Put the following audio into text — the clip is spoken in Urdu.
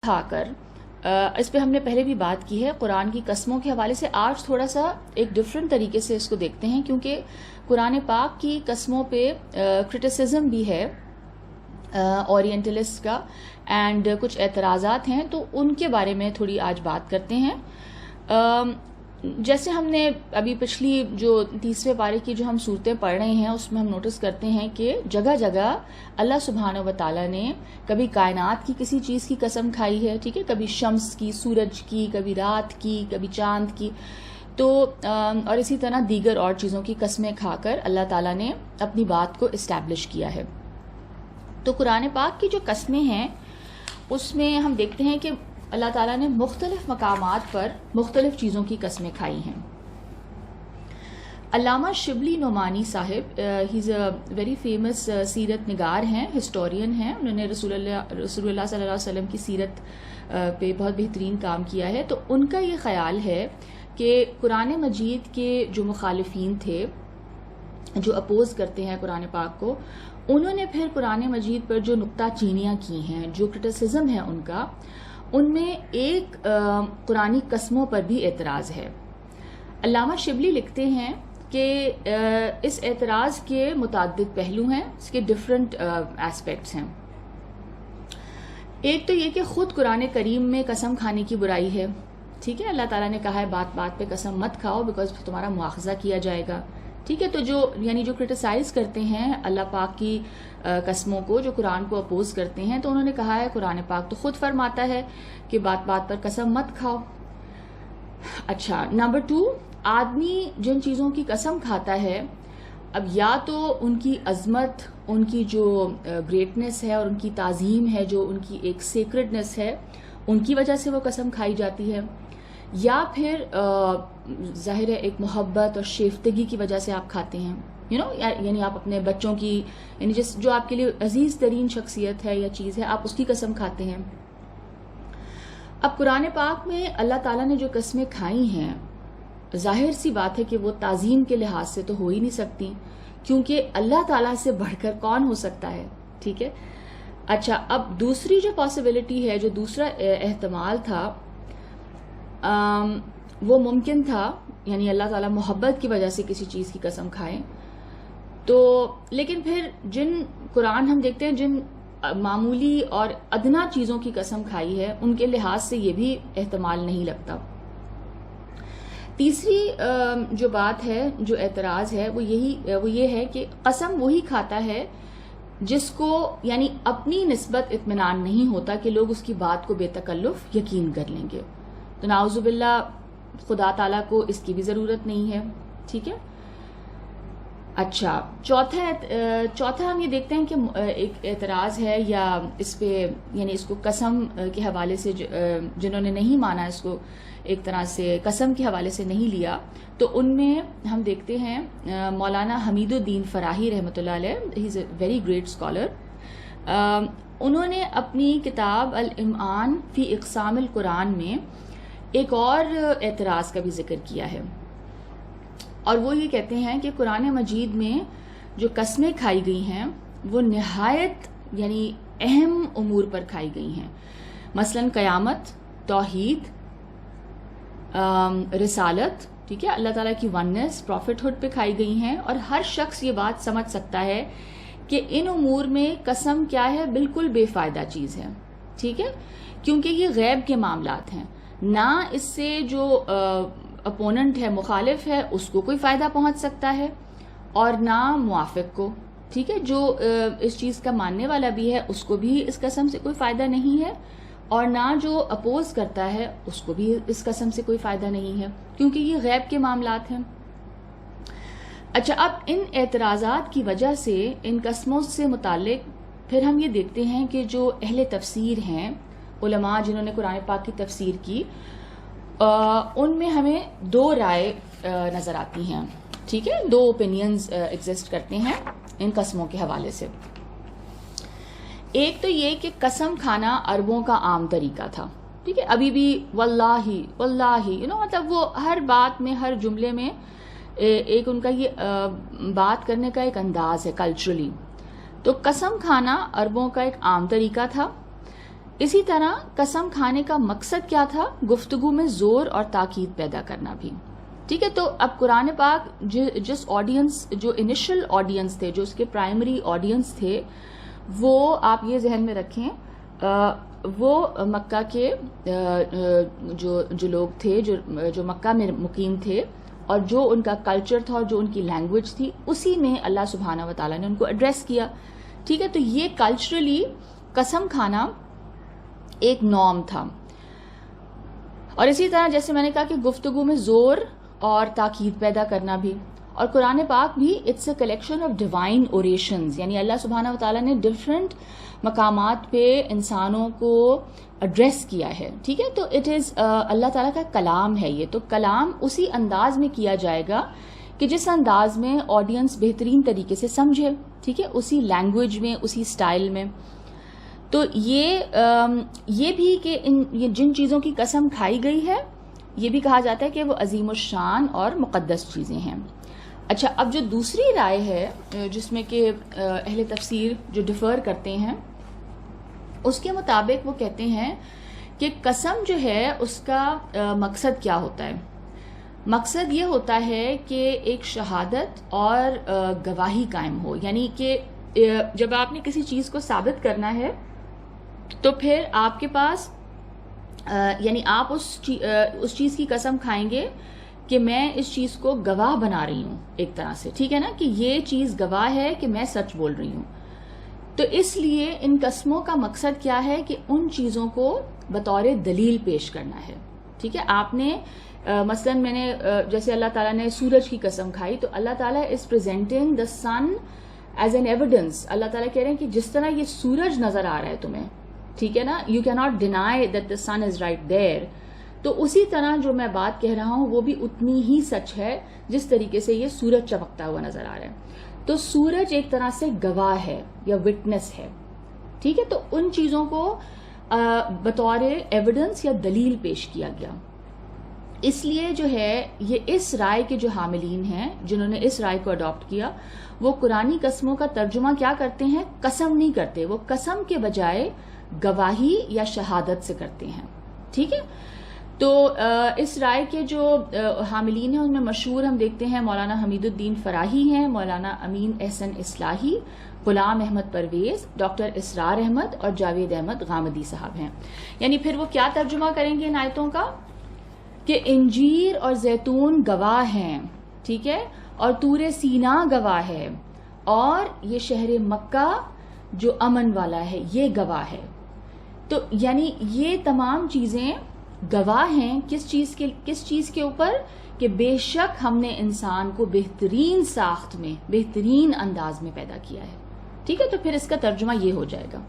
کھا کر اس پہ ہم نے پہلے بھی بات کی ہے قرآن کی قسموں کے حوالے سے. آج تھوڑا سا ایک ڈفرینٹ طریقے سے اس کو دیکھتے ہیں کیونکہ قرآن پاک کی قسموں پہ کرٹیسزم بھی ہے اورینٹلسٹ کا اینڈ کچھ اعتراضات ہیں، تو ان کے بارے میں تھوڑی آج بات کرتے ہیں. جیسے ہم نے ابھی پچھلی جو تیسرے پارے کی جو ہم صورتیں پڑھ رہے ہیں اس میں ہم نوٹس کرتے ہیں کہ جگہ جگہ اللہ سبحانہ و تعالیٰ نے کبھی کائنات کی کسی چیز کی قسم کھائی ہے، ٹھیک ہے، کبھی شمس کی، سورج کی، کبھی رات کی، کبھی چاند کی، تو اور اسی طرح دیگر اور چیزوں کی قسمیں کھا کر اللہ تعالیٰ نے اپنی بات کو اسٹیبلش کیا ہے. تو قرآن پاک کی جو قسمیں ہیں اس میں ہم دیکھتے ہیں کہ اللہ تعالیٰ نے مختلف مقامات پر مختلف چیزوں کی قسمیں کھائی ہیں. علامہ شبلی نعمانی صاحب ہی از اے ویری فیمس سیرت نگار ہیں، ہسٹورین ہیں. انہوں نے رسول اللہ صلی اللہ علیہ وسلم کی سیرت پہ بہت بہترین کام کیا ہے. تو ان کا یہ خیال ہے کہ قرآن مجید کے جو مخالفین تھے، جو اپوز کرتے ہیں قرآن پاک کو، انہوں نے پھر قرآن مجید پر جو نکتہ چینیاں کی ہیں، جو کرٹیسزم ہے ان کا، ان میں ایک قرآنی قسموں پر بھی اعتراض ہے. علامہ شبلی لکھتے ہیں کہ اس اعتراض کے متعدد پہلو ہیں، اس کے ڈفرینٹ ایسپیکٹس ہیں. ایک تو یہ کہ خود قرآن کریم میں قسم کھانے کی برائی ہے، ٹھیک ہے. اللہ تعالیٰ نے کہا ہے بات بات پہ قسم مت کھاؤ بیکاز تمہارا مواخذہ کیا جائے گا، ٹھیک ہے. تو جو کرٹیسائز کرتے ہیں اللہ پاک کی قسموں کو، جو قرآن کو اپوز کرتے ہیں، تو انہوں نے کہا ہے قرآن پاک تو خود فرماتا ہے کہ بات بات پر قسم مت کھاؤ. اچھا، نمبر 2، آدمی جن چیزوں کی قسم کھاتا ہے، اب یا تو ان کی عظمت، ان کی جو گریٹنس ہے اور ان کی تعظیم ہے، جو ان کی ایک سیکرڈنس ہے، ان کی وجہ سے وہ قسم کھائی جاتی ہے، یا پھر ظاہر ہے ایک محبت اور شیفتگی کی وجہ سے آپ کھاتے ہیں، یعنی آپ اپنے بچوں کی، یعنی جو آپ کے لیے عزیز ترین شخصیت ہے یا چیز ہے، آپ اس کی قسم کھاتے ہیں. اب قرآن پاک میں اللہ تعالیٰ نے جو قسمیں کھائی ہیں، ظاہر سی بات ہے کہ وہ تعظیم کے لحاظ سے تو ہو ہی نہیں سکتی، کیونکہ اللہ تعالیٰ سے بڑھ کر کون ہو سکتا ہے، ٹھیک ہے. اچھا، اب دوسری جو پاسبلٹی ہے، جو دوسرا احتمال تھا، وہ ممکن تھا، یعنی اللہ تعالیٰ محبت کی وجہ سے کسی چیز کی قسم کھائیں. تو لیکن پھر جن قرآن ہم دیکھتے ہیں جن معمولی اور ادنا چیزوں کی قسم کھائی ہے، ان کے لحاظ سے یہ بھی احتمال نہیں لگتا. تیسری جو بات ہے، جو اعتراض ہے، وہ یہ ہے کہ قسم وہی کھاتا ہے جس کو یعنی اپنی نسبت اطمینان نہیں ہوتا کہ لوگ اس کی بات کو بے تکلف یقین کر لیں گے. تو نعوذ باللہ خدا تعالیٰ کو اس کی بھی ضرورت نہیں ہے، ٹھیک ہے. اچھا، چوتھا ہم یہ دیکھتے ہیں کہ ایک اعتراض ہے، یا اس پہ یعنی اس کو قسم کے حوالے سے جنہوں نے نہیں مانا، اس کو ایک طرح سے قسم کے حوالے سے نہیں لیا، تو ان میں ہم دیکھتے ہیں مولانا حمید الدین فراہی رحمۃ اللہ علیہ، ہی از اے ویری گریٹ اسکالر. انہوں نے اپنی کتاب الامعان فی اقسام القرآن میں ایک اور اعتراض کا بھی ذکر کیا ہے، اور وہ یہ کہتے ہیں کہ قرآن مجید میں جو قسمیں کھائی گئی ہیں وہ نہایت یعنی اہم امور پر کھائی گئی ہیں. مثلا قیامت، توحید، رسالت، ٹھیک ہے، اللہ تعالیٰ کی وننس، پروفٹ ہوڈ پہ کھائی گئی ہیں. اور ہر شخص یہ بات سمجھ سکتا ہے کہ ان امور میں قسم کیا ہے، بالکل بے فائدہ چیز ہے، ٹھیک ہے، کیونکہ یہ غیب کے معاملات ہیں. نہ اس سے جو اپوننٹ ہے، مخالف ہے، اس کو کوئی فائدہ پہنچ سکتا ہے، اور نہ موافق کو، ٹھیک ہے، جو اس چیز کا ماننے والا بھی ہے اس کو بھی اس قسم سے کوئی فائدہ نہیں ہے، اور نہ جو اپوز کرتا ہے اس کو بھی اس قسم سے کوئی فائدہ نہیں ہے، کیونکہ یہ غیب کے معاملات ہیں. اچھا، اب ان اعتراضات کی وجہ سے ان قسموں سے متعلق پھر ہم یہ دیکھتے ہیں کہ جو اہل تفسیر ہیں، علماء جنہوں نے قرآن پاک کی تفسیر کی، ان میں ہمیں 2 رائے نظر آتی ہیں، ٹھیک ہے، 2 اوپینینز ایگزسٹ کرتے ہیں ان قسموں کے حوالے سے. ایک تو یہ کہ قسم کھانا عربوں کا عام طریقہ تھا، ٹھیک ہے، ابھی بھی واللہ واللہ، مطلب وہ ہر بات میں، ہر جملے میں ایک ان کا یہ بات کرنے کا ایک انداز ہے کلچرلی. تو قسم کھانا عربوں کا ایک عام طریقہ تھا. اسی طرح قسم کھانے کا مقصد کیا تھا؟ گفتگو میں زور اور تاکید پیدا کرنا بھی. ٹھیک ہے، تو اب قرآن پاک جس آڈینس، جو انیشل آڈینس تھے، جو اس کے پرائمری آڈینس تھے، وہ آپ یہ ذہن میں رکھیں، وہ مکہ کے جو لوگ تھے، جو مکہ میں مقیم تھے، اور جو ان کا کلچر تھا اور جو ان کی لینگویج تھی، اسی میں اللہ سبحانہ و تعالیٰ نے ان کو ایڈریس کیا. ٹھیک ہے، تو یہ کلچرلی قسم کھانا ایک نارم تھا. اور اسی طرح جیسے میں نے کہا کہ گفتگو میں زور اور تاکید پیدا کرنا بھی. اور قرآن پاک بھی it's a collection of divine orations, یعنی اللہ سبحانہ و تعالیٰ نے ڈفرینٹ مقامات پہ انسانوں کو ایڈریس کیا ہے. ٹھیک ہے، تو اٹ از اللہ تعالیٰ کا کلام ہے یہ. تو کلام اسی انداز میں کیا جائے گا کہ جس انداز میں آڈینس بہترین طریقے سے سمجھے. ٹھیک ہے، اسی لینگویج میں، اسی سٹائل میں. تو یہ بھی کہ یہ جن چیزوں کی قسم کھائی گئی ہے، یہ بھی کہا جاتا ہے کہ وہ عظیم الشان اور مقدس چیزیں ہیں. اچھا، اب جو دوسری رائے ہے جس میں کہ اہل تفسیر جو ڈیفر کرتے ہیں، اس کے مطابق وہ کہتے ہیں کہ قسم جو ہے اس کا مقصد کیا ہوتا ہے؟ مقصد یہ ہوتا ہے کہ ایک شہادت اور گواہی قائم ہو. یعنی کہ جب آپ نے کسی چیز کو ثابت کرنا ہے تو پھر آپ کے پاس یعنی آپ اس چیز کی قسم کھائیں گے کہ میں اس چیز کو گواہ بنا رہی ہوں ایک طرح سے. ٹھیک ہے نا، کہ یہ چیز گواہ ہے کہ میں سچ بول رہی ہوں. تو اس لیے ان قسموں کا مقصد کیا ہے کہ ان چیزوں کو بطور دلیل پیش کرنا ہے. ٹھیک ہے، آپ نے مثلا میں نے جیسے اللہ تعالیٰ نے سورج کی قسم کھائی، تو اللہ تعالیٰ is presenting the sun as an evidence. اللہ تعالیٰ کہہ رہے ہیں کہ جس طرح یہ سورج نظر آ رہا ہے تمہیں، ٹھیک ہے نا، you can not deny that the sun is right there. تو اسی طرح جو میں بات کہہ رہا ہوں وہ بھی اتنی ہی سچ ہے جس طریقے سے یہ سورج چمکتا ہوا نظر آ رہا ہے. تو سورج ایک طرح سے گواہ ہے یا وٹنس ہے. ٹھیک ہے، تو ان چیزوں کو بطور ایویڈنس یا دلیل پیش کیا گیا. اس لیے جو ہے یہ اس رائے کے جو حاملین ہیں، جنہوں نے اس رائے کو اڈاپٹ کیا، وہ قرآنی قسموں کا ترجمہ کیا کرتے ہیں؟ قسم نہیں کرتے، وہ قسم کے بجائے گواہی یا شہادت سے کرتے ہیں. ٹھیک ہے، تو اس رائے کے جو حاملین ہیں ان میں مشہور ہم دیکھتے ہیں مولانا حمید الدین فراہی ہیں، مولانا امین احسن اصلاحی، غلام احمد پرویز، ڈاکٹر اسرار احمد اور جاوید احمد غامدی صاحب ہیں. یعنی پھر وہ کیا ترجمہ کریں گے ان آیتوں کا؟ کہ انجیر اور زیتون گواہ ہیں. ٹھیک ہے، اور طور سینا گواہ ہے، اور یہ شہر مکہ جو امن والا ہے یہ گواہ ہے. تو یعنی یہ تمام چیزیں گواہ ہیں کس چیز کے اوپر؟ کہ بے شک ہم نے انسان کو بہترین ساخت میں، بہترین انداز میں پیدا کیا ہے. ٹھیک ہے، تو پھر اس کا ترجمہ یہ ہو جائے گا.